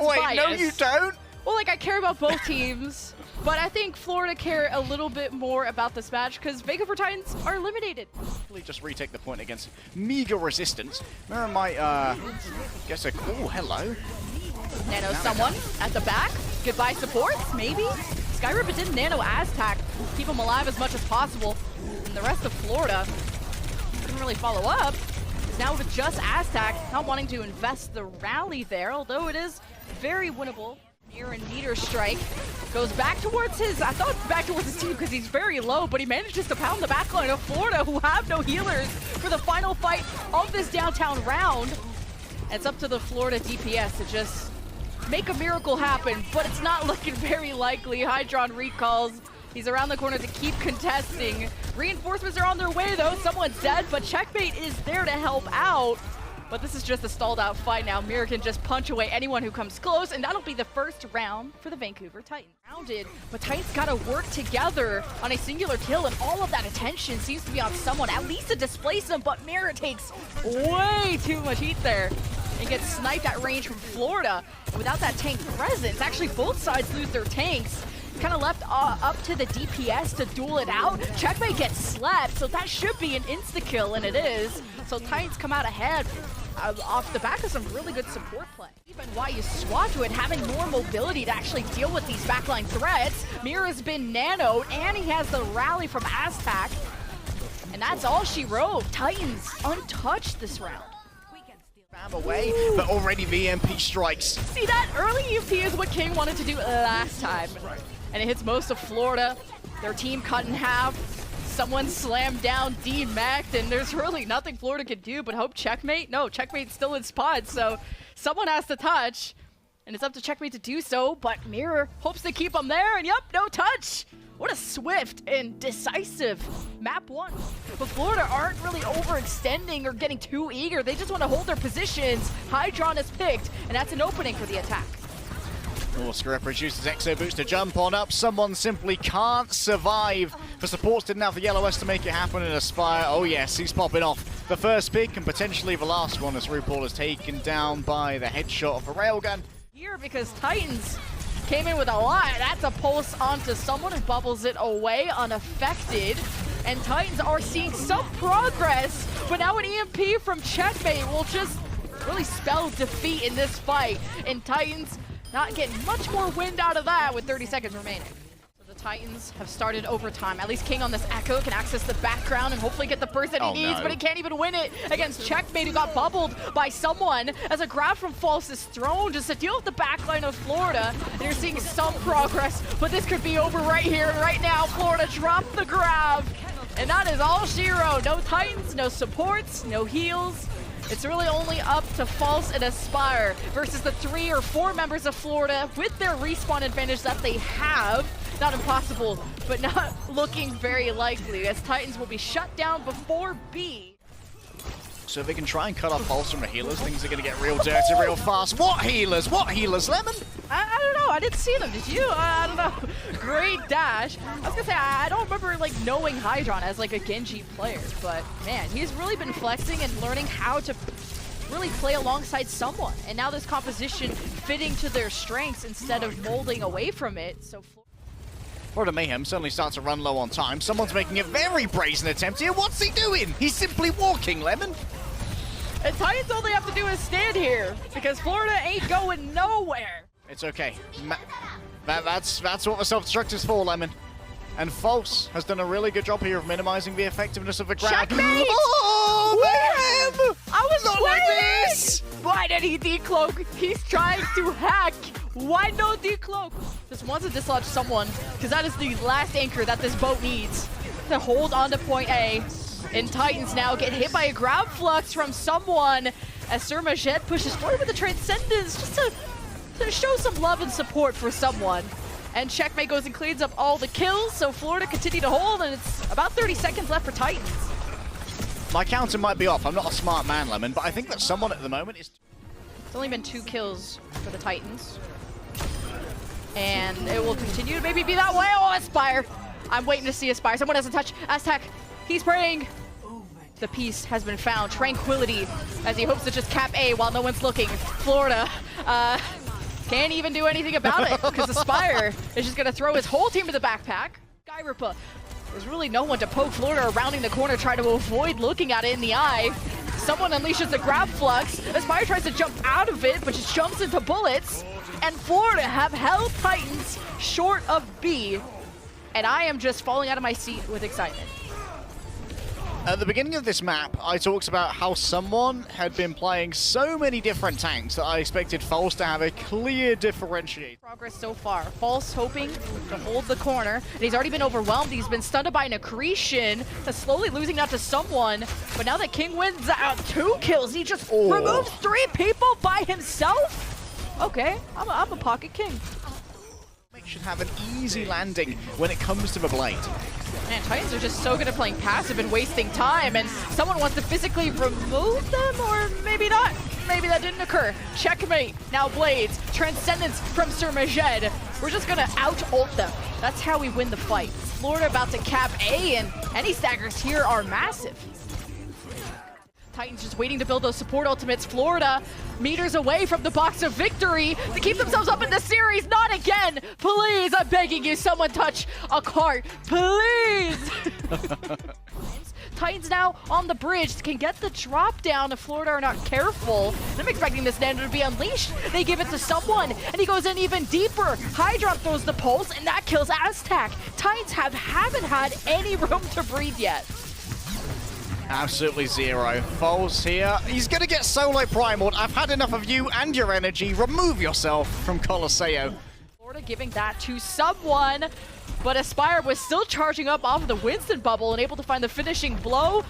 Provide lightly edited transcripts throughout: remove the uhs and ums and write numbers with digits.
Wait, biased. no you don't. Well, like, I care about both teams, but I think Florida care a little bit more about this match because VancouverTitans are eliminated. Just retake the point against meager resistance. Mirror might guess a oh hello. Nano someone at the back. Goodbye supports, maybe? Skyrip it did Nano Aztac, keep him alive as much as possible. And the rest of Florida couldn't really follow up. Is now with just Aztac, not wanting to invest the rally there, although it is very winnable. Mirror and Meteor Strike goes back towards his, I thought back towards his team because he's very low, but he manages to pound the backline of Florida, who have no healers for the final fight of this downtown round. And it's up to the Florida DPS to just make a miracle happen, but it's not looking very likely. Hydron recalls. He's around the corner to keep contesting. Reinforcements are on their way though. Someone's dead, but Checkmate is there to help out. But this is just a stalled out fight now. Mirror can just punch away anyone who comes close, and that'll be the first round for the Vancouver Titans. Rounded, but Titans gotta work together on a singular kill, and all of that attention seems to be on someone, at least to displace him, but Mirror takes way too much heat there and gets sniped at range from Florida. And without that tank presence, actually both sides lose their tanks. Kind of left up to the DPS to duel it out. Checkmate gets slapped, so that should be an insta-kill, and it is. So Titans come out ahead off the back of some really good support play. Even why you swap to it, having more mobility to actually deal with these backline threats. Mirror has been nanoed, and he has the rally from Aztac. And that's all she wrote. Titans untouched this round. Bam away, but already the EMP strikes. See, that early EMP is what King wanted to do last time. Right. And it hits most of Florida. Their team cut in half. Someone slammed down D-Macked, and there's really nothing Florida can do but hope Checkmate. No, Checkmate's still in spot, so someone has to touch. And it's up to Checkmate to do so, but Mirror hopes to keep him there, and yep, no touch. What a swift and decisive map one. But Florida aren't really overextending or getting too eager. They just want to hold their positions. Hydron is picked, and that's an opening for the attack. Oh, Scarpa uses Exo Boots to jump on up. Someone simply can't survive. The supports didn't have the yellow S to make it happen in Aspire. Oh yes, he's popping off the first pick and potentially the last one as RuPaul is taken down by the headshot of the railgun. Here because Titans came in with a lot. That's a pulse onto someone who bubbles it away unaffected. And Titans are seeing some progress, but now an EMP from Checkmate will just really spell defeat in this fight. And Titans not getting much more wind out of that with 30 seconds remaining. So the Titans have started overtime. At least King on this Echo can access the background and hopefully get the burst that he needs, but he can't even win it against Checkmate, who got bubbled by someone as a grab from False is thrown just to deal with the backline of Florida. And you're seeing some progress, but this could be over right here and right now. Florida dropped the grab, and that is all she wrote. No Titans, no supports, no heals. It's really only up to False and Aspire versus the 3 or 4 members of Florida with their respawn advantage that they have. Not impossible, but not looking very likely, as Titans will be shut down before B. So if they can try and cut off False from the healers, things are going to get real dirty real fast. What healers? What healers, Lemon? I don't know. I didn't see them. Did you? I don't know. Great dash. I was going to say, I don't remember like knowing Hydron as like a Genji player, but man, he's really been flexing and learning how to really play alongside someone. And now this composition fitting to their strengths instead of molding away from it. So Florida Mayhem suddenly starts to run low on time. Someone's making a very brazen attempt here. What's he doing? He's simply walking, Lemon. And Titans only have to do is stand here because Florida ain't going nowhere. It's okay. That's what the self-destruct is for, Lemon. And False has done a really good job here of minimizing the effectiveness of the grab. Checkmate! Oh, Mayhem! I was not like this! Why did he decloak? He's trying to hack. Why no decloak? Just wants to dislodge someone, because that is the last anchor that this boat needs to hold on to point A. And Titans now get hit by a grab flux from someone as Surmajet pushes forward with the Transcendence just to show some love and support for someone. And Checkmate goes and cleans up all the kills, so Florida continue to hold, and it's about 30 seconds left for Titans. My counter might be off. I'm not a smart man, Lemon, but I think that someone at the moment is... It's only been 2 kills for the Titans. And it will continue to maybe be that way. Oh, Aspire! I'm waiting to see Aspire. Someone has a touch. Aztac, he's praying. The piece has been found. Tranquility, as he hopes to just cap A while no one's looking. Florida Can't even do anything about it because Aspire is just going to throw his whole team in the backpack. Skyripper, there's really no one to poke Florida rounding the corner, try to avoid looking at it in the eye. Someone unleashes the grab flux. Aspire tries to jump out of it, but just jumps into bullets. And Florida have held Titans short of B. And I am just falling out of my seat with excitement. At the beginning of this map, I talked about how someone had been playing so many different tanks that I expected False to have a clear differentiator. Progress so far. False hoping to hold the corner. And he's already been overwhelmed. He's been stunned by an accretion. That's slowly losing out to someone. But now that King wins out 2 kills, he just removes 3 people by himself? Okay, I'm a pocket king. Should have an easy landing when it comes to the blade. Man, Titans are just so good at playing passive and wasting time, and someone wants to physically remove them, or maybe not. Maybe that didn't occur. Checkmate. Now Blades. Transcendence from Sir Majed. We're just gonna out-ult them. That's how we win the fight. Florida about to cap A, and any staggers here are massive. Titans just waiting to build those support ultimates. Florida meters away from the box of victory to keep themselves up in the series. Not again. Please, I'm begging you, someone touch a cart. Please. Titans now on the bridge can get the drop down if Florida are not careful. I'm expecting this Nano to be unleashed. They give it to someone, and he goes in even deeper. Hydron throws the pulse, and that kills Aztac. Titans haven't had any room to breathe yet. Absolutely zero. False here. He's going to get solo primaled. I've had enough of you and your energy. Remove yourself from Colosseo. Florida giving that to someone, but Aspire was still charging up off of the Winston bubble and able to find the finishing blow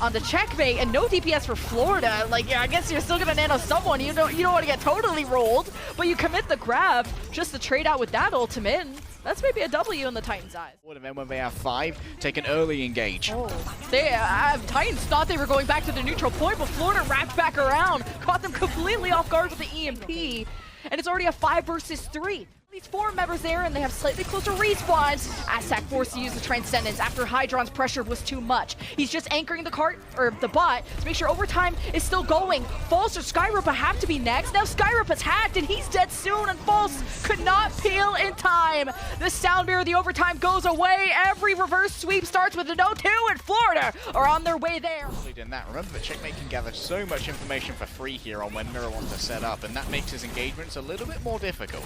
on the checkmate, and no DPS for Florida. Like, yeah, I guess you're still going to nano someone. You don't want to get totally rolled, but you commit the grab just to trade out with that ultimate. That's maybe a W in the Titans' eyes. And then when they have 5, take an early engage. Titans thought they were going back to the neutral point, but Florida wrapped back around, caught them completely off guard with the EMP, and it's already a 5 versus 3. These 4 members there, and they have slightly closer respawns. Aztac forced to use the Transcendence after Hydron's pressure was too much. He's just anchoring the cart, or the bot, to make sure overtime is still going. False or Skyripa have to be next. Now Skyripa's hacked, and he's dead soon, and False could not peel in time. The sound mirror, the overtime goes away. Every reverse sweep starts with an 0-2, and Florida are on their way there. In that, remember that Checkmate can gather so much information for free here on when Mirror wants to set up, and that makes his engagements a little bit more difficult.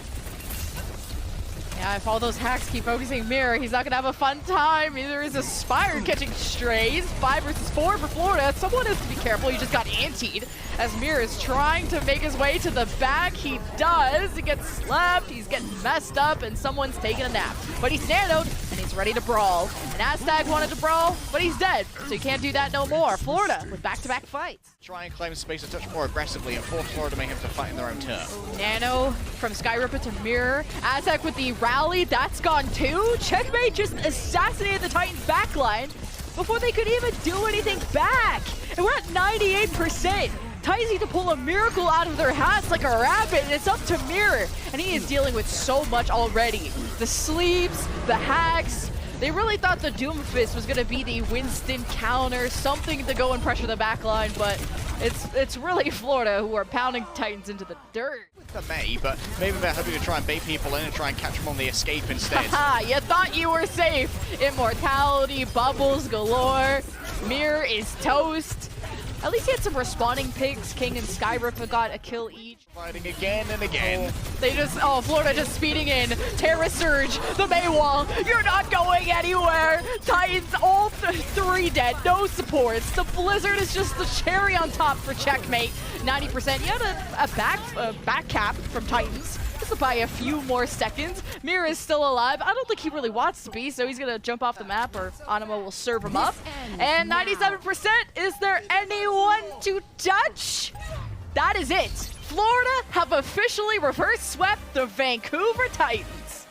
Yeah, if all those hacks keep focusing Mirror, he's not going to have a fun time. Either is Aspire catching strays. 5 versus 4 for Florida. Someone has to be careful. He just got antied as Mirror is trying to make his way to the back. He does. He gets slapped. He's getting messed up, and someone's taking a nap. But he's nanoed, and he's ready to brawl. And Aztac wanted to brawl, but he's dead, so he can't do that no more. Florida with back-to-back fights. Try and claim space a touch more aggressively and force Florida Mayhem to fight in their own turf. Nano from Skyripper to Mirror. Aztac with the rally, that's gone too. Checkmate just assassinated the Titans backline before they could even do anything back. And we're at 98%. Titans need to pull a miracle out of their hats like a rabbit, and it's up to Mirror. And he is dealing with so much already. The sleeves, the hacks. They really thought the Doomfist was going to be the Winston counter, something to go and pressure the backline, but it's really Florida who are pounding Titans into the dirt. They may, but maybe they're hoping to try and bait people in and try and catch them on the escape instead. Haha, you thought you were safe. Immortality, bubbles galore. Mirror is toast. At least he had some respawning pigs. King and Skyripper got a kill each. Fighting again and again. Florida just speeding in. Terra Surge, the Maywall. You're not going anywhere. Titans all 3 dead, no supports. The Blizzard is just the cherry on top for Checkmate. 90%. You had a back cap from Titans. This will buy a few more seconds. Mirror is still alive. I don't think he really wants to be, so he's going to jump off the map, or Anima will serve him up. And 97%, is there anyone to touch? That is it. Florida have officially reverse swept the Vancouver Titans.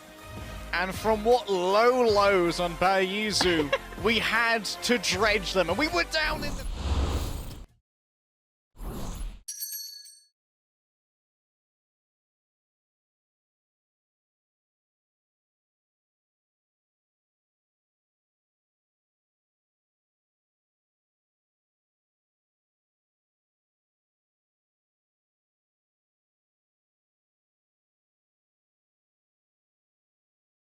And from what low lows on Paraiso, we had to dredge them, and we were down in the...